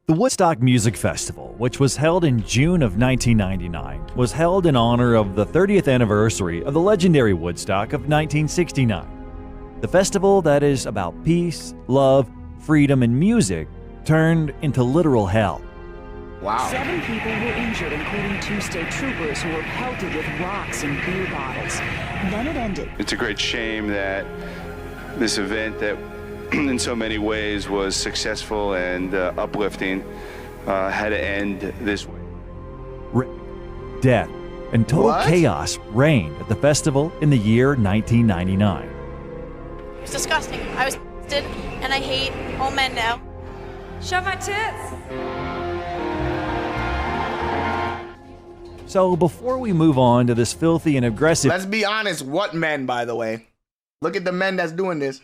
The Woodstock Music Festival, which was held in June of 1999, was held in honor of the 30th anniversary of the legendary Woodstock of 1969. The festival that is about peace, love, freedom, and music turned into literal hell. Wow. 7 people were injured, including 2 state troopers who were pelted with rocks and beer bottles. Then it ended. It's a great shame that this event that in so many ways was successful and uplifting had to end this way. Death and total What? chaos reigned at the festival in the year 1999. It was disgusting. I was and I hate all men now. Show my tits. So before we move on to this filthy and aggressive Let's be honest, what men, by the way? Look at the men that's doing this.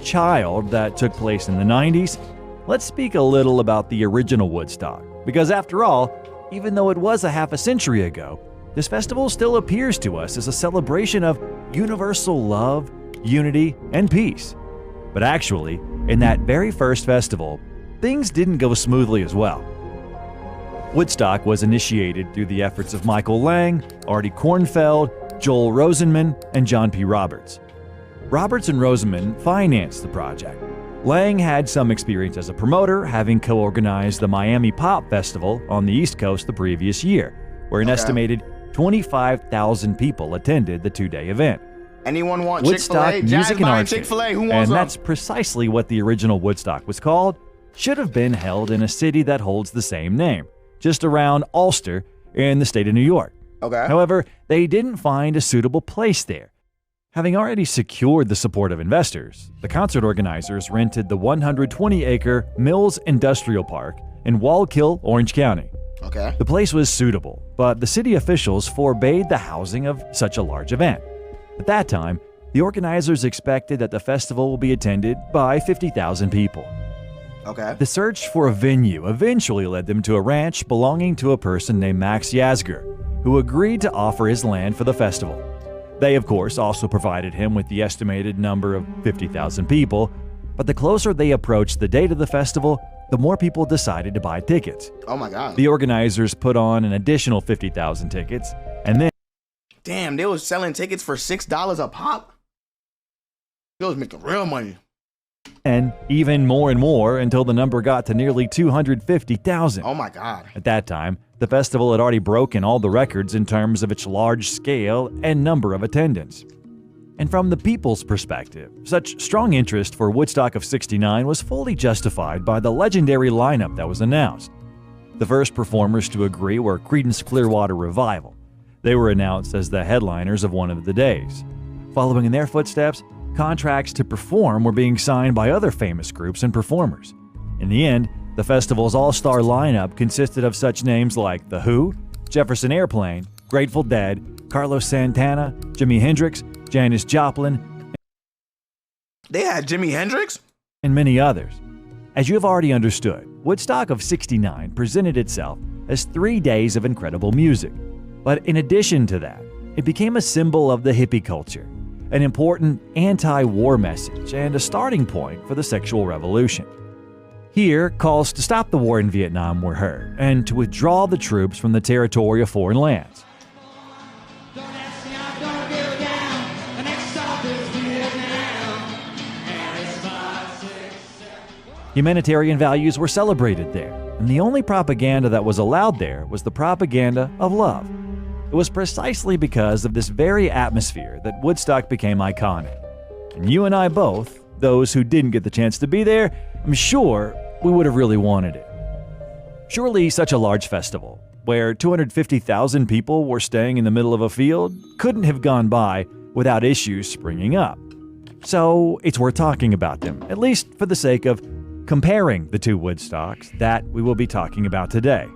child that took place in the 90s, let's speak a little about the original Woodstock. Because after all, even though it was a half a century ago, this festival still appears to us as a celebration of universal love, unity, and peace. But actually, in that very first festival, things didn't go smoothly as well. Woodstock was initiated through the efforts of Michael Lang, Artie Kornfeld, Joel Rosenman, and John P. Roberts. Roberts and Rosenman financed the project. Lang had some experience as a promoter, having co-organized the Miami Pop Festival on the East Coast the previous year, where an estimated 25,000 people attended the 2-day event. Anyone want Woodstock Chick-fil-A? Music and buying Arts Day, Chick-fil-A. Who wants and some? that's precisely what the original Woodstock was called, should have been held in a city that holds the same name, just around Ulster in the state of New York. Okay. However, they didn't find a suitable place there. Having already secured the support of investors, the concert organizers rented the 120-acre Mills Industrial Park in Wallkill, Orange County. Okay. The place was suitable, but the city officials forbade the housing of such a large event. At that time, the organizers expected that the festival will be attended by 50,000 people. Okay. The search for a venue eventually led them to a ranch belonging to a person named Max Yasgur, who agreed to offer his land for the festival. They, of course, also provided him with the estimated number of 50,000 people, but the closer they approached the date of the festival, the more people decided to buy tickets. Oh my God. The organizers put on an additional 50,000 tickets, and then Damn, they was selling tickets for $6 a pop? They was making real money. even more and more until the number got to nearly 250,000. Oh my God. At that time, the festival had already broken all the records in terms of its large scale and number of attendance. And from the people's perspective, such strong interest for Woodstock of '69 was fully justified by the legendary lineup that was announced. The first performers to agree were Creedence Clearwater Revival. They were announced as the headliners of one of the days. Following in their footsteps, contracts to perform were being signed by other famous groups and performers. In the end, the festival's all-star lineup consisted of such names like The Who, Jefferson Airplane, Grateful Dead, Carlos Santana, Jimi Hendrix, Janis Joplin, They had Jimi Hendrix? and many others. As you have already understood, Woodstock of '69 presented itself as 3 days of incredible music. But in addition to that, it became a symbol of the hippie culture, an important anti-war message, and a starting point for the sexual revolution. Here, calls to stop the war in Vietnam were heard, and to withdraw the troops from the territory of foreign lands. Humanitarian values were celebrated there, and the only propaganda that was allowed there was the propaganda of love. It was precisely because of this very atmosphere that Woodstock became iconic. And you and I both, those who didn't get the chance to be there, I'm sure we would have really wanted it. Surely such a large festival, where 250,000 people were staying in the middle of a field, couldn't have gone by without issues springing up. So it's worth talking about them, at least for the sake of comparing the two Woodstocks that we will be talking about today.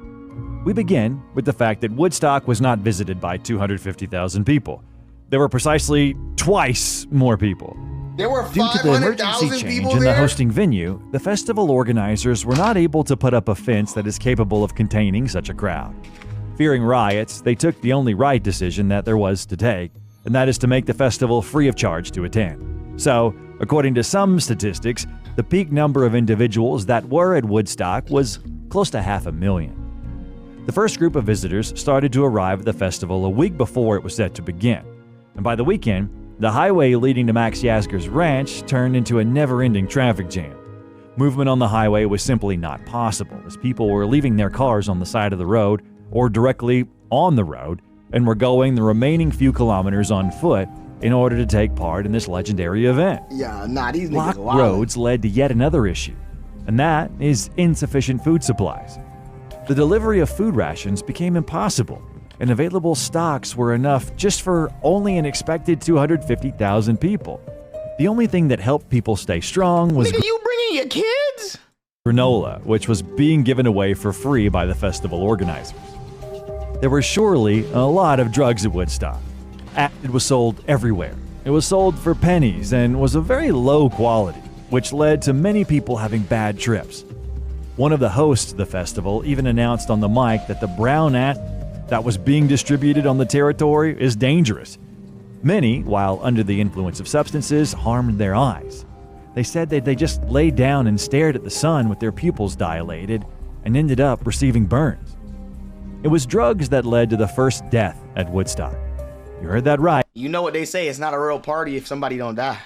We begin with the fact that Woodstock was not visited by 250,000 people. There were precisely twice more people. There were Due to the emergency 500,000 change people in the there? hosting venue, the festival organizers were not able to put up a fence that is capable of containing such a crowd. Fearing riots, they took the only right decision that there was to take, and that is to make the festival free of charge to attend. So, according to some statistics, the peak number of individuals that were at Woodstock was close to 500,000. The first group of visitors started to arrive at the festival a week before it was set to begin, and by the weekend, the highway leading to Max Yasgur's ranch turned into a never-ending traffic jam. Movement on the highway was simply not possible, as people were leaving their cars on the side of the road or directly on the road and were going the remaining few kilometers on foot in order to take part in this legendary event. Yeah, nah, these niggas Blocked wild. roads led to yet another issue, and that is insufficient food supplies. The delivery of food rations became impossible, and available stocks were enough just for only an expected 250,000 people. The only thing that helped people stay strong was Nigga, you bringing your kids? granola, which was being given away for free by the festival organizers. There were surely a lot of drugs at Woodstock. Acid was sold everywhere. It was sold for pennies and was of very low quality, which led to many people having bad trips. One of the hosts of the festival even announced on the mic that the brown acid that was being distributed on the territory is dangerous. Many, while under the influence of substances, harmed their eyes. They said that they just laid down and stared at the sun with their pupils dilated and ended up receiving burns. It was drugs that led to the first death at Woodstock. You heard that right. You know what they say, it's not a real party if somebody don't die.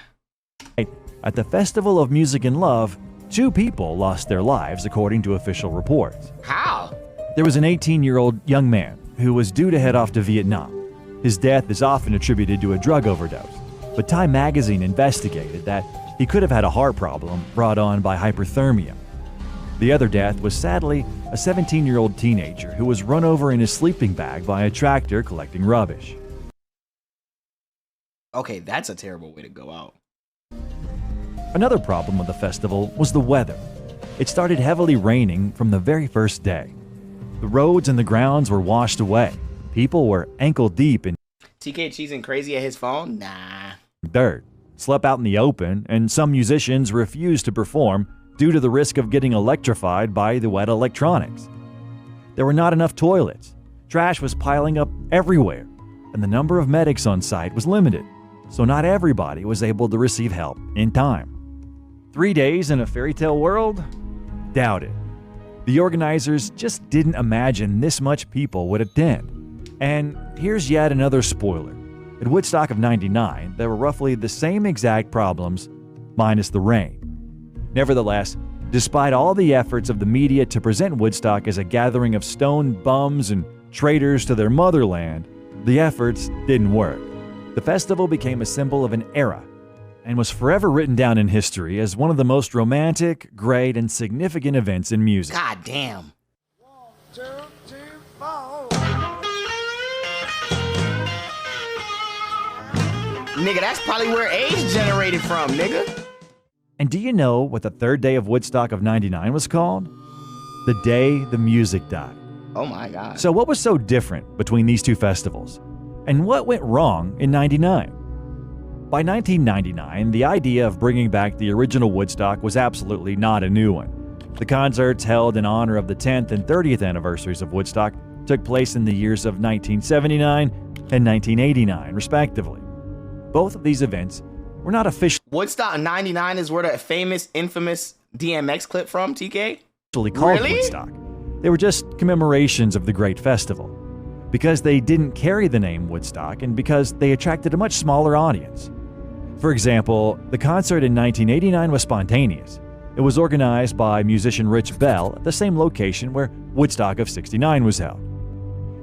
At the Festival of Music and Love, 2 people lost their lives according to official reports. How? There was an 18-year-old young man who was due to head off to Vietnam. His death is often attributed to a drug overdose, but Time magazine investigated that he could have had a heart problem brought on by hyperthermia. The other death was sadly a 17-year-old teenager who was run over in his sleeping bag by a tractor collecting rubbish. Okay, that's a terrible way to go out. Another problem with the festival was the weather. It started heavily raining from the very first day. The roads and the grounds were washed away. People were ankle deep in TK cheesing crazy at his phone? Nah. dirt, slept out in the open, and some musicians refused to perform due to the risk of getting electrified by the wet electronics. There were not enough toilets. Trash was piling up everywhere, and the number of medics on site was limited, so not everybody was able to receive help in time. 3 days in a fairy tale world? Doubt it. The organizers just didn't imagine this much people would attend. And here's yet another spoiler. At Woodstock of '99, there were roughly the same exact problems, minus the rain. Nevertheless, despite all the efforts of the media to present Woodstock as a gathering of stoned bums and traitors to their motherland, the efforts didn't work. The festival became a symbol of an era and was forever written down in history as one of the most romantic, great, and significant events in music. God damn. 1, 2, 3, 4. Nigga, that's probably where AIDS generated from, nigga. And do you know what the third day of Woodstock of '99 was called? The day the music died. Oh my God. So what was so different between these two festivals? And what went wrong in '99? By 1999, the idea of bringing back the original Woodstock was absolutely not a new one. The concerts held in honor of the 10th and 30th anniversaries of Woodstock took place in the years of 1979 and 1989, respectively. Both of these events were not officially Woodstock 99 is where the famous, infamous DMX clip from, TK? called Really? Woodstock. They were just commemorations of the great festival. Because they didn't carry the name Woodstock and because they attracted a much smaller audience. For example, the concert in 1989 was spontaneous. It was organized by musician Rich Bell at the same location where Woodstock of '69 was held.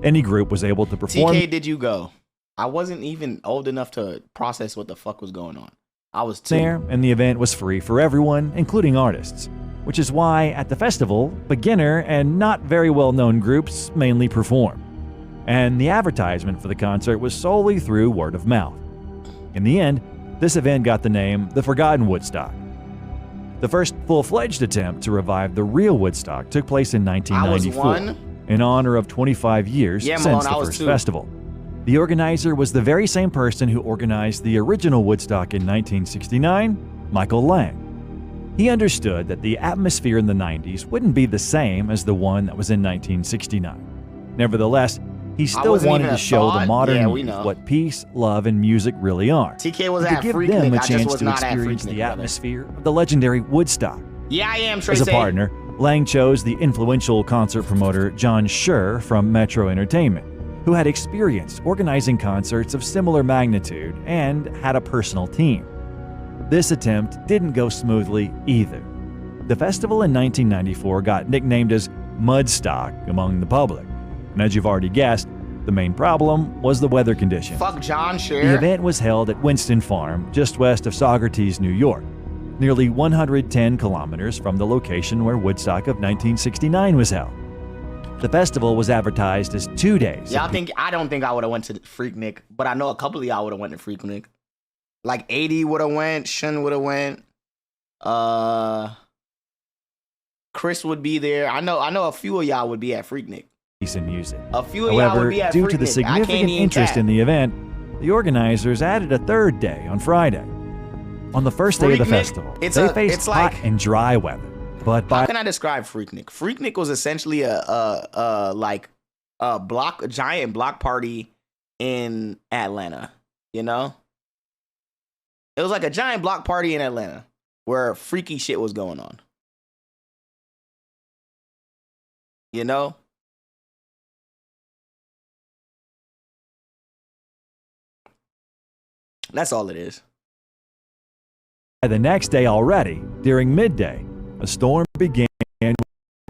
Any group was able to perform TK, did you go? I wasn't even old enough to process what the fuck was going on. I was 2. there, and the event was free for everyone, including artists, which is why at the festival, beginner and not very well-known groups mainly perform. And the advertisement for the concert was solely through word of mouth. In the end, this event got the name The Forgotten Woodstock. The first full-fledged attempt to revive the real Woodstock took place in 1994, I was 1. in honor of 25 years Yeah, since Malone, the I was first 2. festival. The organizer was the very same person who organized the original Woodstock in 1969, Michael Lang. He understood that the atmosphere in the 90s wouldn't be the same as the one that was in 1969. Nevertheless, he still wasn't wanted even to a show the thought. modern Yeah, we youth know. what peace, love, and music really are. TK was He at could give Freaknik. them a I just chance was to not at experience Freaknik, the brother. atmosphere of the legendary Woodstock. Yeah, I am, Trey. As a partner, Lang chose the influential concert promoter John Schur from Metro Entertainment, who had experience organizing concerts of similar magnitude and had a personal team. This attempt didn't go smoothly either. The festival in 1994 got nicknamed as Mudstock among the public, and as you've already guessed, the main problem was the weather conditions. Fuck John Scher. The event was held at Winston Farm, just west of Saugerties, New York, nearly 110 kilometers from the location where Woodstock of 1969 was held. The festival was advertised as 2 days. I don't think I would have went to Freaknik, but I know a couple of y'all would have went to Freaknik. Like 80 would have went, Shun would have went. Chris would be there. I know a few of y'all would be at Freaknik. In music. A few of y'all would be at Freaknik. Due to the significant interest in the event, the organizers added a third day on Friday. On the first day of the festival, they faced hot and dry weather. But how can I describe Freaknik? Freaknik was essentially a giant block party in Atlanta. You know, it was like a giant block party in Atlanta where freaky shit was going on. You know. That's all it is. The next day already, during midday, a storm began with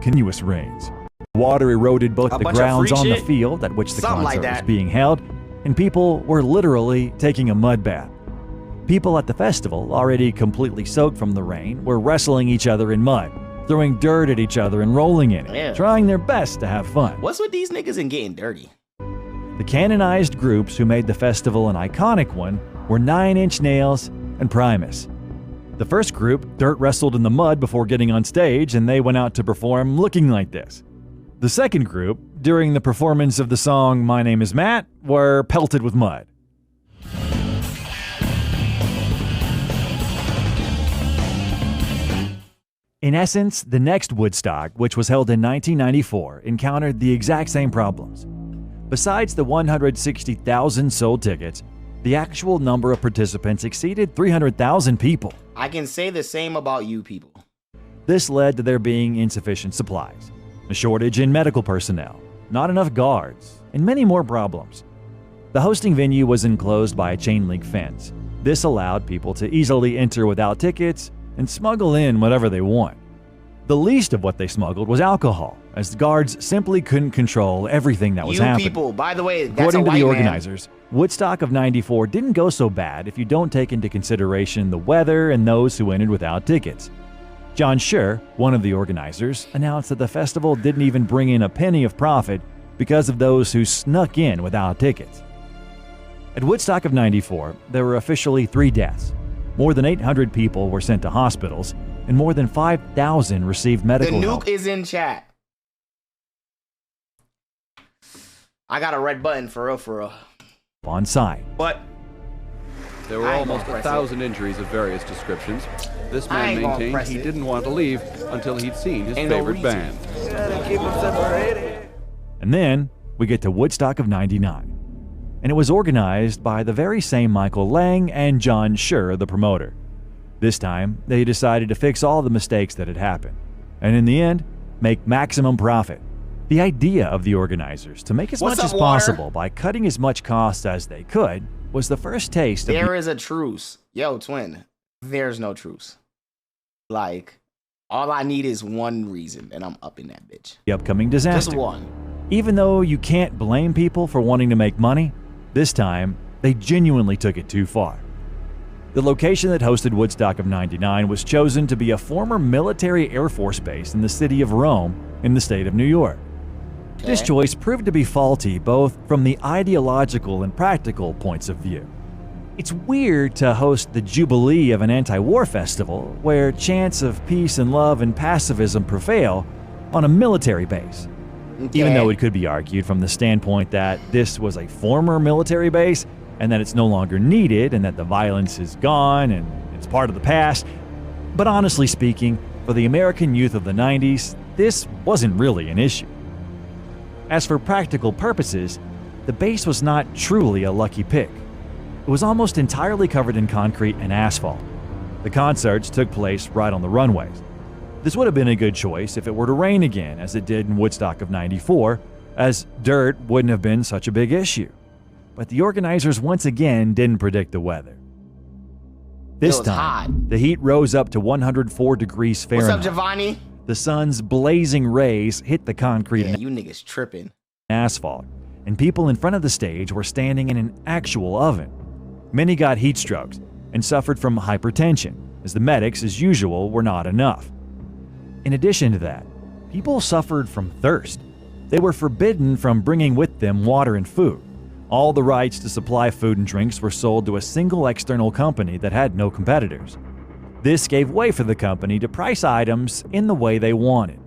continuous rains. Water eroded both the grounds on the field at which the concert was being held, and people were literally taking a mud bath. People at the festival, already completely soaked from the rain, were wrestling each other in mud, throwing dirt at each other and rolling in it, trying their best to have fun. What's with these niggas and getting dirty? The canonized groups who made the festival an iconic one were 9 Inch Nails and Primus. The first group dirt wrestled in the mud before getting on stage, and they went out to perform looking like this. The second group, during the performance of the song My Name is Matt, were pelted with mud. In essence, the next Woodstock, which was held in 1994, encountered the exact same problems. Besides the 160,000 sold tickets, the actual number of participants exceeded 300,000 people. I can say the same about you people. This led to there being insufficient supplies, a shortage in medical personnel, not enough guards, and many more problems. The hosting venue was enclosed by a chain-link fence. This allowed people to easily enter without tickets and smuggle in whatever they want. The least of what they smuggled was alcohol, as the guards simply couldn't control everything that was happening. People, by the way, that's according a to white the man. organizers, Woodstock of '94 didn't go so bad if you don't take into consideration the weather and those who entered without tickets. John Schur, one of the organizers, announced that the festival didn't even bring in a penny of profit because of those who snuck in without tickets. At Woodstock of '94, there were officially 3 deaths. More than 800 people were sent to hospitals, and more than 5,000 received medical help. The nuke is in chat. I got a red button for real. On site. But there were almost 1,000 injuries of various descriptions. This man maintained he didn't want to leave until he'd seen his favorite band. And then we get to Woodstock of '99. And it was organized by the very same Michael Lang and John Schur, the promoter. This time, they decided to fix all the mistakes that had happened, and in the end, make maximum profit. The idea of the organizers to make as much as possible by cutting as much costs as they could was the first taste of there is a truce. Yo, twin, there's no truce. Like, all I need is one reason, and I'm up in that bitch. The upcoming disaster. Just one. Even though you can't blame people for wanting to make money, this time, they genuinely took it too far. The location that hosted Woodstock of '99 was chosen to be a former military Air Force base in the city of Rome in the state of New York. Okay. This choice proved to be faulty both from the ideological and practical points of view. It's weird to host the jubilee of an anti-war festival where chants of peace and love and pacifism prevail on a military base. Okay. Even though it could be argued from the standpoint that this was a former military base and that it's no longer needed and that the violence is gone and it's part of the past. But honestly speaking, for the American youth of the 90s, this wasn't really an issue. As for practical purposes, the base was not truly a lucky pick. It was almost entirely covered in concrete and asphalt. The concerts took place right on the runways. This would have been a good choice if it were to rain again, as it did in Woodstock of '94, as dirt wouldn't have been such a big issue. But the organizers once again didn't predict the weather. This time, the heat rose up to 104 degrees Fahrenheit. What's up, Giovanni? The sun's blazing rays hit the concrete and you niggas tripping. Asphalt, and people in front of the stage were standing in an actual oven. Many got heat strokes and suffered from hypertension, as the medics, as usual, were not enough. In addition to that, people suffered from thirst. They were forbidden from bringing with them water and food. All the rights to supply food and drinks were sold to a single external company that had no competitors. This gave way for the company to price items in the way they wanted.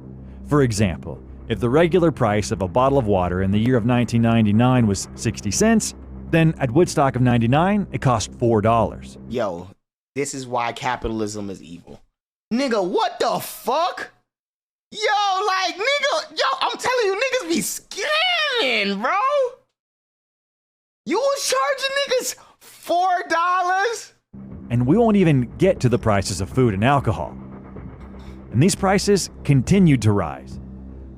For example, if the regular price of a bottle of water in the year of 1999 was 60 cents, then at Woodstock of '99, it cost $4. Yo, this is why capitalism is evil. Nigga, what the fuck? Yo, like, nigga, yo, I'm telling you, niggas be scamming, bro. You was charging niggas $4? And we won't even get to the prices of food and alcohol. And these prices continued to rise.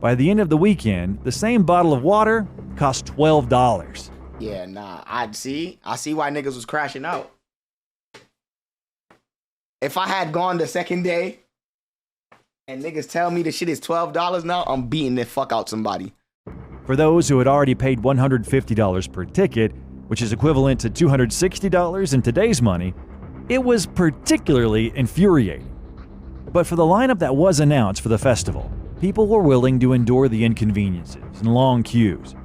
By the end of the weekend, the same bottle of water cost $12. Yeah, nah, I see why niggas was crashing out. If I had gone the second day and niggas tell me the shit is $12 now, I'm beating the fuck out somebody. For those who had already paid $150 per ticket, which is equivalent to $260 in today's money, it was particularly infuriating. But for the lineup that was announced for the festival, people were willing to endure the inconveniences and long queues.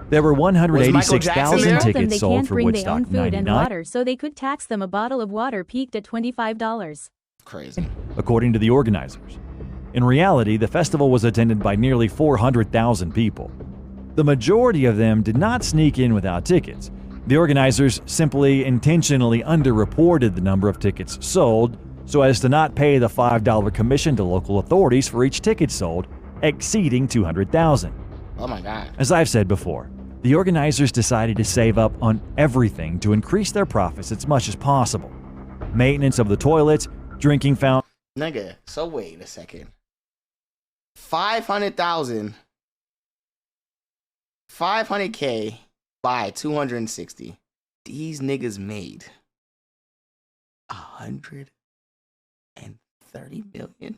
There were 186,000 tickets sold for Woodstock food and '99. water, so they could tax them. A bottle of water peaked at $25. Crazy. According to the organizers. In reality, the festival was attended by nearly 400,000 people. The majority of them did not sneak in without tickets. The organizers simply intentionally underreported the number of tickets sold so as to not pay the $5 commission to local authorities for each ticket sold, exceeding 200,000. Oh my God. As I've said before, the organizers decided to save up on everything to increase their profits as much as possible. Maintenance of the toilets, drinking fountains. Nigga, so wait a second. 500,000. 500K by 260. These niggas made 130 million.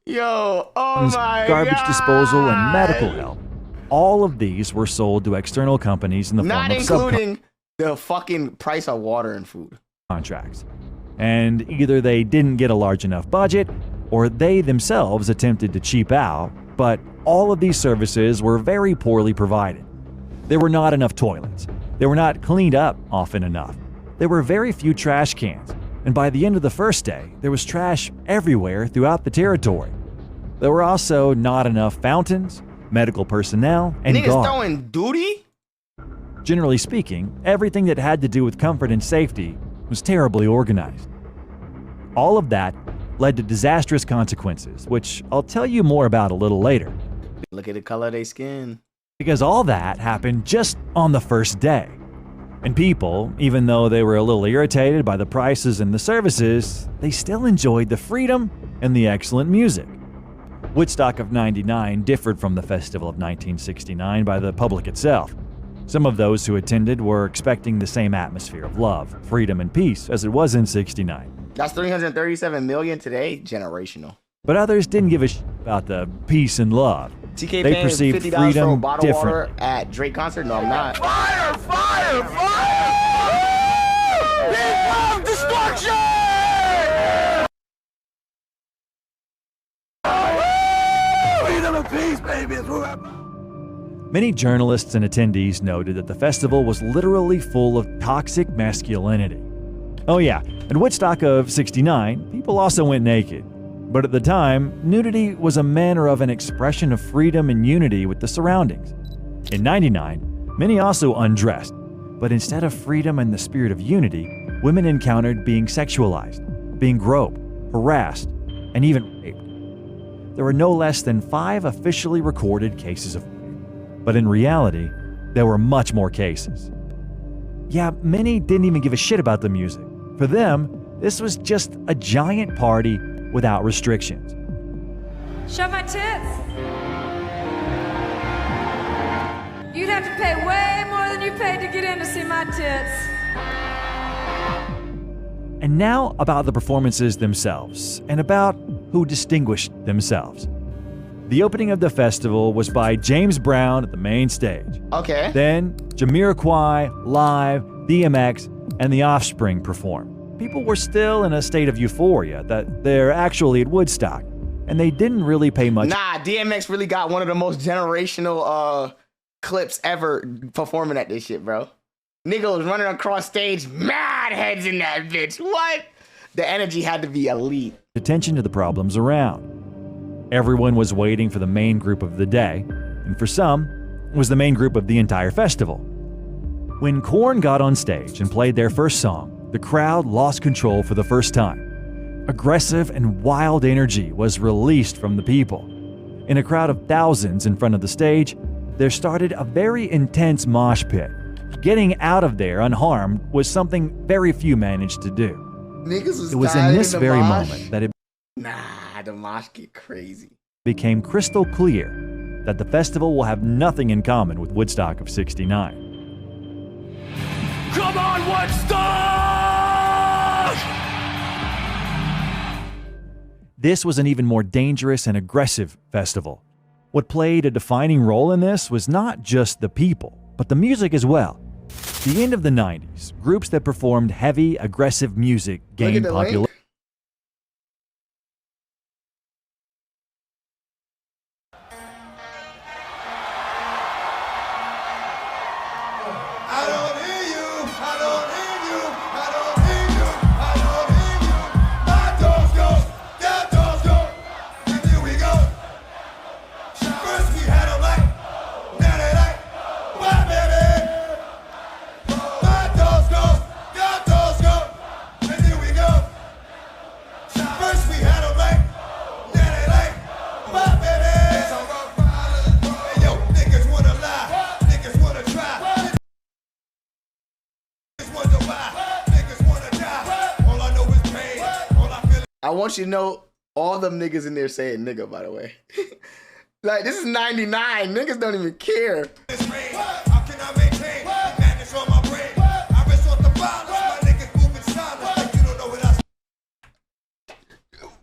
Yo, oh my garbage God. disposal and medical help. All of these were sold to external companies in the Not form of including the fucking price of water and food. Contracts. And either they didn't get a large enough budget, or they themselves attempted to cheap out, but all of these services were very poorly provided. There were not enough toilets. They were not cleaned up often enough. There were very few trash cans, and by the end of the first day, there was trash everywhere throughout the territory. There were also not enough fountains, medical personnel, and niggas guards. throwing duty? Generally speaking, everything that had to do with comfort and safety was terribly organized. All of that led to disastrous consequences, which I'll tell you more about a little later. Look at the color of their skin. Because all that happened just on the first day. And people, even though they were a little irritated by the prices and the services, they still enjoyed the freedom and the excellent music. Woodstock of '99 differed from the festival of 1969 by the public itself. Some of those who attended were expecting the same atmosphere of love, freedom, and peace as it was in '69. That's 337 million today. Generational. But others didn't give a shit about the peace and love. TK They paying perceived $50 for a freedom bottle of water differently. at Drake concert? No, I'm not. Fire! Fire! Fire! Big love destruction! Freedom and peace, baby. Many journalists and attendees noted that the festival was literally full of toxic masculinity. Oh yeah, at Woodstock of '69, people also went naked. But at the time, nudity was a manner of an expression of freedom and unity with the surroundings. In '99, many also undressed, but instead of freedom and the spirit of unity, women encountered being sexualized, being groped, harassed, and even raped. There were no less than 5 officially recorded cases of rape, but in reality, there were much more cases. Yeah, many didn't even give a shit about the music. For them, This was just a giant party without restrictions. Show my tits. You'd have to pay way more than you paid to get in to see my tits. And now about the performances themselves, and about who distinguished themselves. The opening of the festival was by James Brown at the main stage. Okay. Then Jamiroquai, Live, DMX, and The Offspring performed. People were still in a state of euphoria that they're actually at Woodstock, and they didn't really pay much. Nah, DMX really got one of the most generational clips ever performing at this shit, bro. Nigga was running across stage, mad heads in that bitch. What? The energy had to be elite. Attention to the problems around. Everyone was waiting for the main group of the day, and for some, it was the main group of the entire festival. When Korn got on stage and played their first song, the crowd lost control for the first time. Aggressive and wild energy was released from the people. In a crowd of thousands in front of the stage, there started a very intense mosh pit. Getting out of there unharmed was something very few managed to do. Niggas It was in this very mosh. moment that it Nah, the mosh get crazy. became crystal clear that the festival will have nothing in common with Woodstock of '69. Come on, Woodstock! This was an even more dangerous and aggressive festival. What played a defining role in this was not just the people, but the music as well. The end of the 90s, groups that performed heavy, aggressive music gained popularity. I want you to know all them niggas in there saying nigga, by the way. Like, this is 99. Niggas don't even care.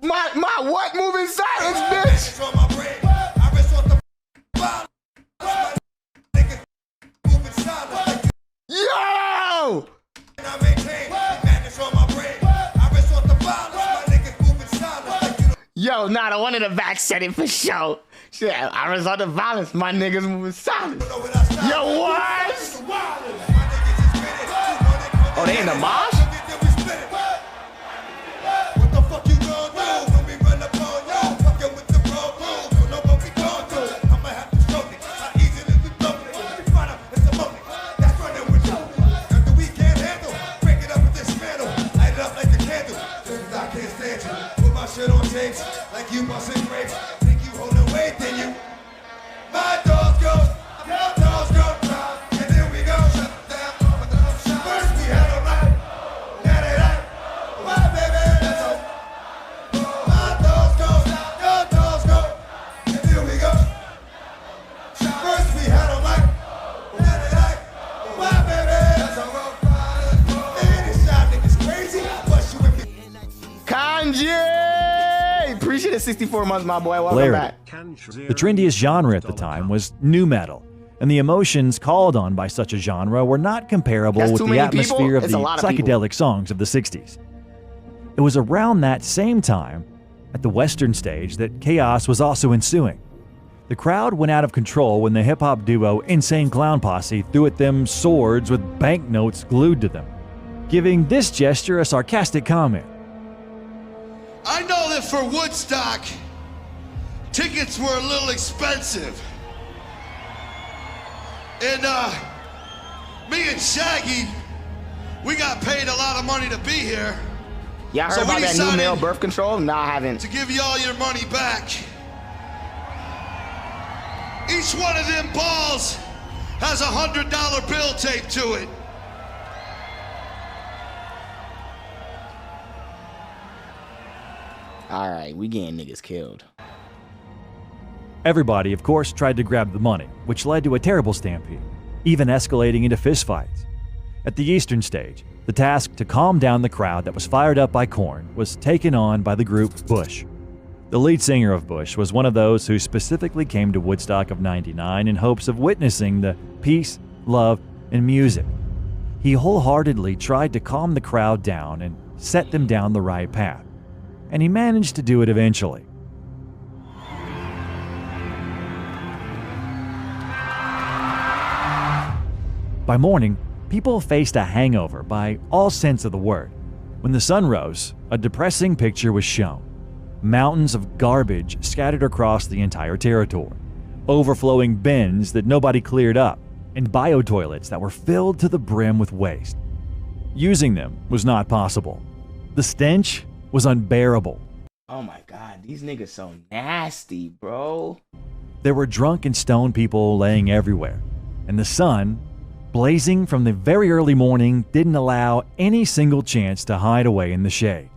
My what moving silence, bitch? Yo! Yo, nah, the one in the back said it for sure. Shit, I resort to violence, my niggas moving silent. Yo, what? Oh, they in the mosh? What the fuck you gonna do when we run up on you? Fucking with the bro, you know what we gon' do. I'ma have to show it, how easily we blow it. We find out it's a moment, that's running with you. After we can't handle, break it up with this mantle. Light it up like a candle, just I can't stand you. Put my shit on tapes, like you bustin' grapes. Think you holding weight, then you. My dogs go, your dogs go, and then we go. Shut down, first we had a right, now they like, my baby, that's all. My dogs go, your dogs go, and then we go. First we had a right, now they like, my baby, that's all. Man, this shot niggas crazy, but you with me. Kanye! Appreciate it, 64 months, my boy. Welcome back. The trendiest genre at the time was nu metal, and the emotions called on by such a genre were not comparable That's with too the many atmosphere people? of It's the a lot of people. psychedelic songs of the 60s. It was around that same time, at the Western stage, that chaos was also ensuing. The crowd went out of control when the hip-hop duo Insane Clown Posse threw at them swords with banknotes glued to them, giving this gesture a sarcastic comment. I know that for Woodstock, tickets were a little expensive. And me and Shaggy, we got paid a lot of money to be here. Y'all heard about that new male birth control? Nah, I haven't. To give y'all your money back. Each one of them balls has a $100 bill taped to it. All right, we getting niggas killed. Everybody, of course, tried to grab the money, which led to a terrible stampede, even escalating into fistfights. At the eastern stage, the task to calm down the crowd that was fired up by Korn was taken on by the group Bush. The lead singer of Bush was one of those who specifically came to Woodstock of '99 in hopes of witnessing the peace, love, and music. He wholeheartedly tried to calm the crowd down and set them down the right path, and he managed to do it eventually. By morning, people faced a hangover by all sense of the word. When the sun rose, a depressing picture was shown. Mountains of garbage scattered across the entire territory, overflowing bins that nobody cleared up, and bio-toilets that were filled to the brim with waste. Using them was not possible. The stench was unbearable. Oh my God, these niggas so nasty, bro. There were drunk and stoned people laying everywhere, and the sun, blazing from the very early morning, didn't allow any single chance to hide away in the shade.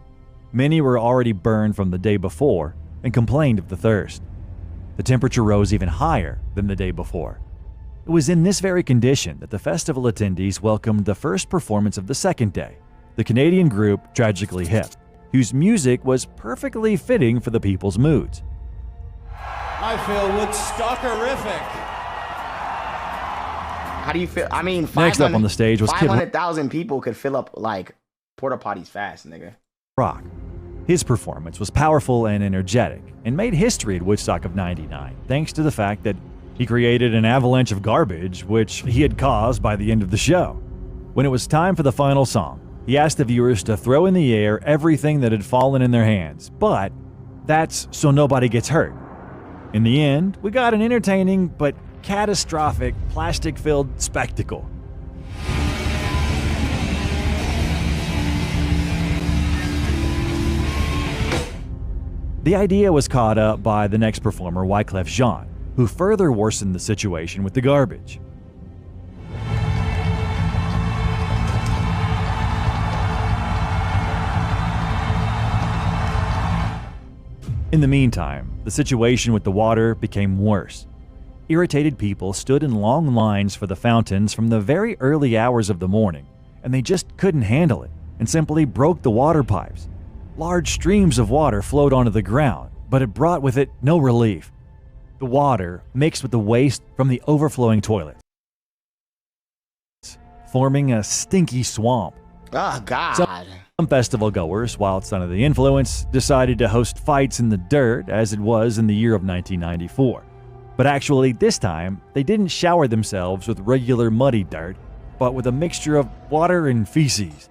Many were already burned from the day before and complained of the thirst. The temperature rose even higher than the day before. It was in this very condition that the festival attendees welcomed the first performance of the second day, the Canadian group Tragically Hip, whose music was perfectly fitting for the people's moods. I feel Woodstockerific. How do you feel? I mean, next up on the stage was 500,000 people could fill up like porta potties fast, nigga. Rock. His performance was powerful and energetic and made history at Woodstock of '99 thanks to the fact that he created an avalanche of garbage which he had caused by the end of the show. When it was time for the final song, he asked the viewers to throw in the air everything that had fallen in their hands, but that's so nobody gets hurt. In the end, we got an entertaining but catastrophic plastic-filled spectacle. The idea was caught up by the next performer, Wyclef Jean, who further worsened the situation with the garbage. In the meantime, the situation with the water became worse. Irritated people stood in long lines for the fountains from the very early hours of the morning, and they just couldn't handle it and simply broke the water pipes. Large streams of water flowed onto the ground, but it brought with it no relief. The water mixed with the waste from the overflowing toilets, forming a stinky swamp. Oh, God. Some festival goers, whilst under the influence, decided to host fights in the dirt as it was in the year of 1994. But actually, this time, they didn't shower themselves with regular muddy dirt, but with a mixture of water and feces.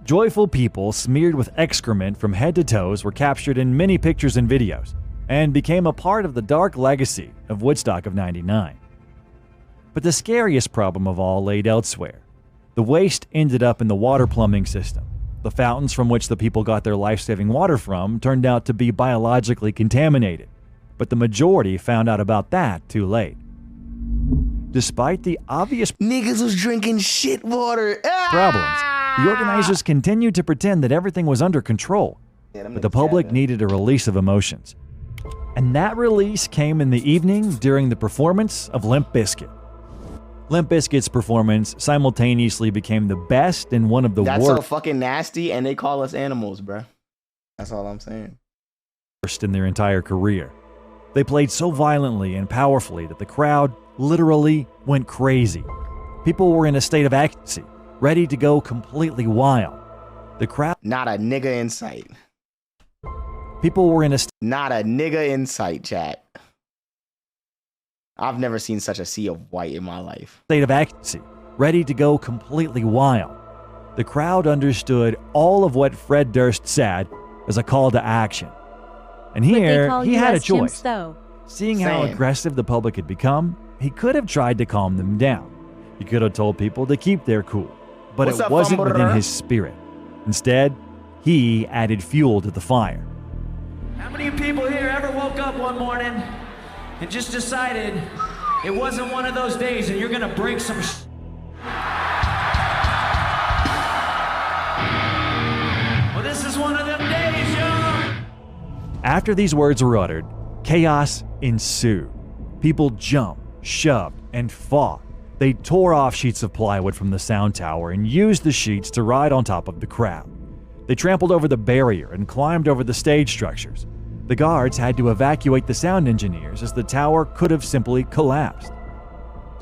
Joyful people smeared with excrement from head to toes were captured in many pictures and videos, and became a part of the dark legacy of Woodstock of '99. But the scariest problem of all laid elsewhere. The waste ended up in the water plumbing system. The fountains from which the people got their life-saving water from turned out to be biologically contaminated, but the majority found out about that too late. Despite the obvious niggas was drinking shit water problems, the organizers continued to pretend that everything was under control, but the public needed a release of emotions. And that release came in the evening during the performance of Limp Bizkit. Limp Bizkit's performance simultaneously became the best and one of the worst. That's so fucking nasty, and they call us animals, bruh. That's all I'm saying. Worst in their entire career. They played so violently and powerfully that the crowd literally went crazy. People were in a state of ecstasy, ready to go completely wild. The crowd... Not a nigga in sight. People were in a... Not a nigga in sight, chat. I've never seen such a sea of white in my life. State of ecstasy, ready to go completely wild. The crowd understood all of what Fred Durst said as a call to action. And here, he had a choice. Seeing how aggressive the public had become, he could have tried to calm them down. He could have told people to keep their cool, but it wasn't within his spirit. Instead, he added fuel to the fire. How many people here ever woke up one morning and just decided it wasn't one of those days and you're gonna break some After these words were uttered, chaos ensued. People jumped, shoved, and fought. They tore off sheets of plywood from the sound tower and used the sheets to ride on top of the crowd. They trampled over the barrier and climbed over the stage structures. The guards had to evacuate the sound engineers as the tower could have simply collapsed.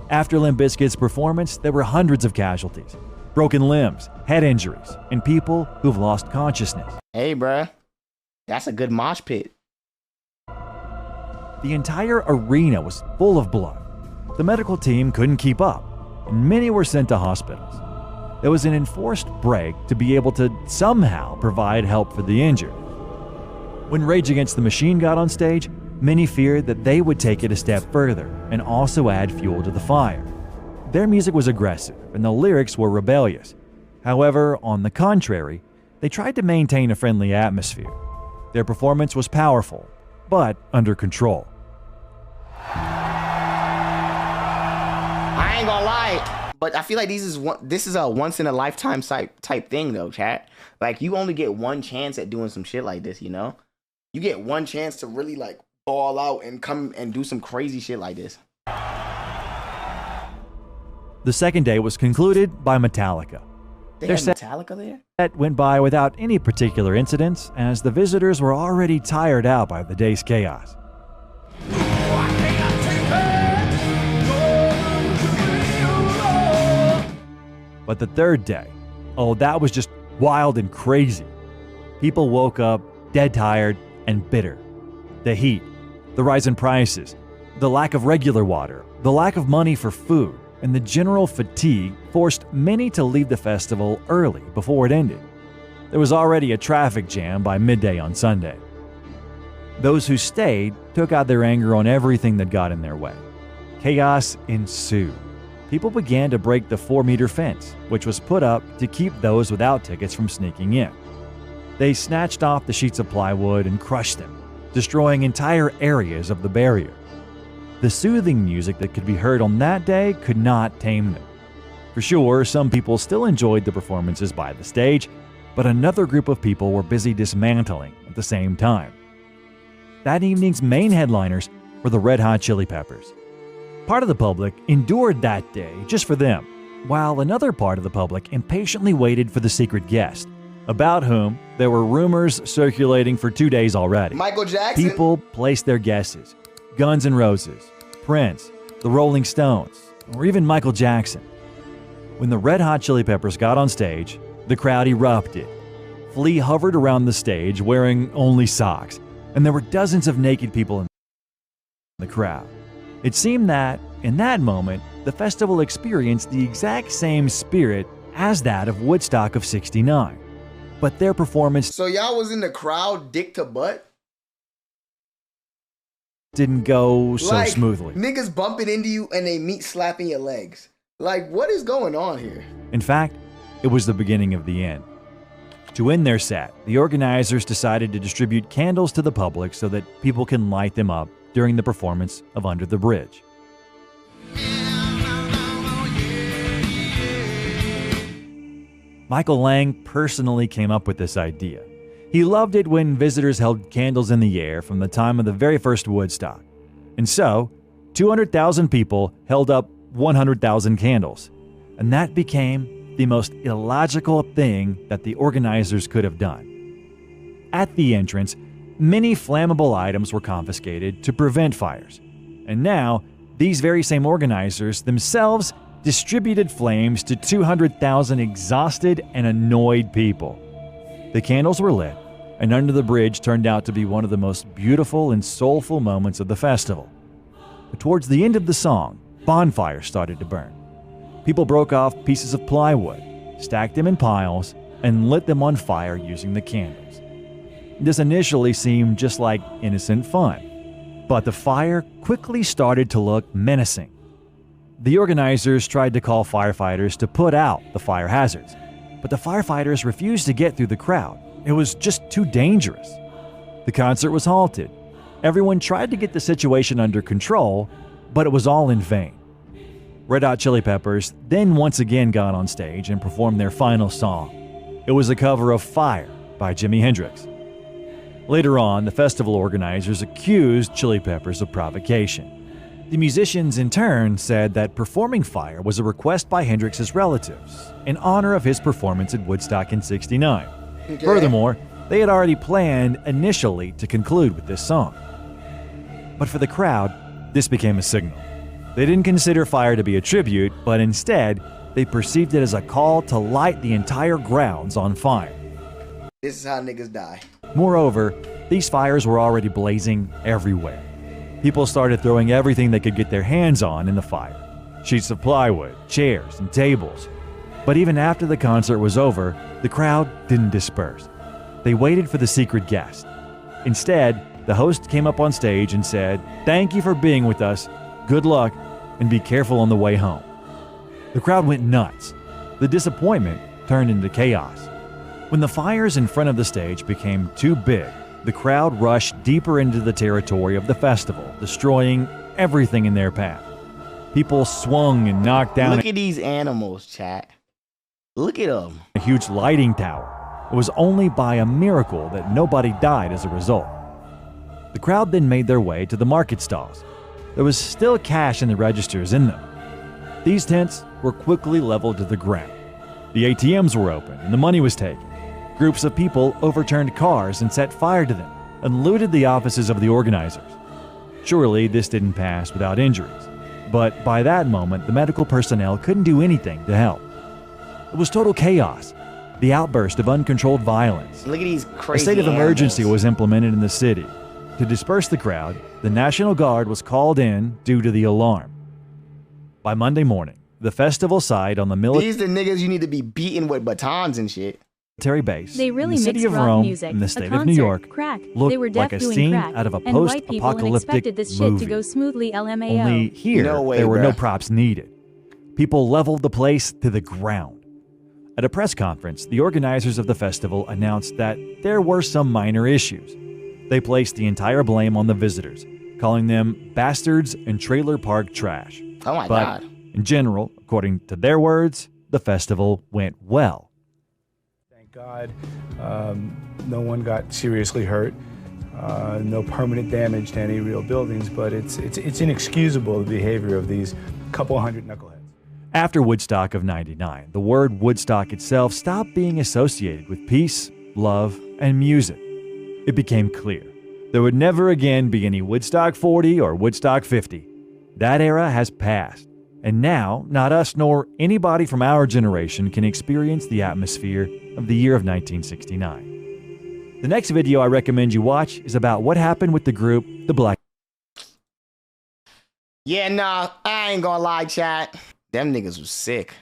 After Limp Bizkit's performance, there were hundreds of casualties, broken limbs, head injuries, and people who've lost consciousness. Hey, bruh. That's a good mosh pit. The entire arena was full of blood. The medical team couldn't keep up, and many were sent to hospitals. There was an enforced break to be able to somehow provide help for the injured. When Rage Against the Machine got on stage, many feared that they would take it a step further and also add fuel to the fire. Their music was aggressive and the lyrics were rebellious. However, on the contrary, they tried to maintain a friendly atmosphere. Their performance was powerful, but under control. I ain't gonna lie, but I feel like this is a once in a lifetime type thing though, chat. Like, you only get one chance at doing some shit like this, you know? You get one chance to really like ball out and come and do some crazy shit like this. The second day was concluded by Metallica. They had Metallica there? That went by without any particular incidents, as the visitors were already tired out by the day's chaos. But the third day, oh, that was just wild and crazy. People woke up dead tired and bitter. The heat, the rise in prices, the lack of regular water, the lack of money for food, and the general fatigue forced many to leave the festival early before it ended. There was already a traffic jam by midday on Sunday. Those who stayed took out their anger on everything that got in their way. Chaos ensued. People began to break the 4-meter fence, which was put up to keep those without tickets from sneaking in. They snatched off the sheets of plywood and crushed them, destroying entire areas of the barrier. The soothing music that could be heard on that day could not tame them. For sure, some people still enjoyed the performances by the stage, but another group of people were busy dismantling at the same time. That evening's main headliners were the Red Hot Chili Peppers. Part of the public endured that day just for them, while another part of the public impatiently waited for the secret guest, about whom there were rumors circulating for 2 days already. Michael Jackson? People placed their guesses. Guns N' Roses, Prince, the Rolling Stones, or even Michael Jackson. When the Red Hot Chili Peppers got on stage, the crowd erupted. Flea hovered around the stage wearing only socks, and there were dozens of naked people in the crowd. It seemed that, in that moment, the festival experienced the exact same spirit as that of Woodstock of '69. But their performance... So y'all was in the crowd dick to butt? Didn't go so smoothly. Niggas bumping into you and they meat slapping your legs. Like, what is going on here? In fact, it was the beginning of the end. To end their set, the organizers decided to distribute candles to the public so that people can light them up during the performance of Under the Bridge. Michael Lang personally came up with this idea. He loved it when visitors held candles in the air from the time of the very first Woodstock. And so, 200,000 people held up 100,000 candles. And that became the most illogical thing that the organizers could have done. At the entrance, many flammable items were confiscated to prevent fires. And now, these very same organizers themselves distributed flames to 200,000 exhausted and annoyed people. The candles were lit, and Under the Bridge turned out to be one of the most beautiful and soulful moments of the festival. But towards the end of the song, bonfires started to burn. People broke off pieces of plywood, stacked them in piles, and lit them on fire using the candles. This initially seemed just like innocent fun, but the fire quickly started to look menacing. The organizers tried to call firefighters to put out the fire hazards, but the firefighters refused to get through the crowd. It was just too dangerous. The concert was halted. Everyone tried to get the situation under control, but it was all in vain. Red Hot Chili Peppers then once again got on stage and performed their final song. It was a cover of Fire by Jimi Hendrix. Later on, the festival organizers accused Chili Peppers of provocation. The musicians in turn said that performing fire was a request by Hendrix's relatives in honor of his performance at Woodstock in '69. Okay. Furthermore, they had already planned initially to conclude with this song. But for the crowd, this became a signal. They didn't consider fire to be a tribute, but instead, they perceived it as a call to light the entire grounds on fire. This is how niggas die. Moreover, these fires were already blazing everywhere. People started throwing everything they could get their hands on in the fire. Sheets of plywood, chairs, and tables. But even after the concert was over, the crowd didn't disperse. They waited for the secret guest. Instead, the host came up on stage and said, "Thank you for being with us, good luck, and be careful on the way home." The crowd went nuts. The disappointment turned into chaos. When the fires in front of the stage became too big, the crowd rushed deeper into the territory of the festival, destroying everything in their path. People swung and knocked down. Look at these animals, chat. Look at them. A huge lighting tower. It was only by a miracle that nobody died as a result. The crowd then made their way to the market stalls. There was still cash in the registers in them. These tents were quickly leveled to the ground. The ATMs were open and the money was taken. Groups of people overturned cars and set fire to them and looted the offices of the organizers. Surely this didn't pass without injuries, but by that moment the medical personnel couldn't do anything to help. It was total chaos, the outburst of uncontrolled violence. Look at these crazy A state of emergency animals. was implemented in the city. To disperse the crowd, the National Guard was called in due to the alarm. By Monday morning, the festival site on the These the niggas you need to be beating with batons and shit. military base They really in the city mixed of rock Rome music, in the a state concert, of New York crack. looked They were deaf like a doing scene crack, out of a and white people and post-apocalyptic expected this shit movie. to go smoothly LMAO. Only here, No way, there were no bruh. props needed. People leveled the place to the ground. At a press conference, the organizers of the festival announced that there were some minor issues. They placed the entire blame on the visitors, calling them bastards and trailer park trash. Oh my But God. in general, according to their words, the festival went well. Thank God, no one got seriously hurt. No permanent damage to any real buildings, but it's inexcusable, the behavior of these couple hundred knuckleheads. After Woodstock of '99, the word Woodstock itself stopped being associated with peace, love, and music. It became clear there would never again be any Woodstock 40 or Woodstock 50. That era has passed, and now not us nor anybody from our generation can experience the atmosphere of the year of 1969. The next video I recommend you watch is about what happened with the group The Black. Yeah, nah, I ain't gonna lie, chat. Them niggas was sick.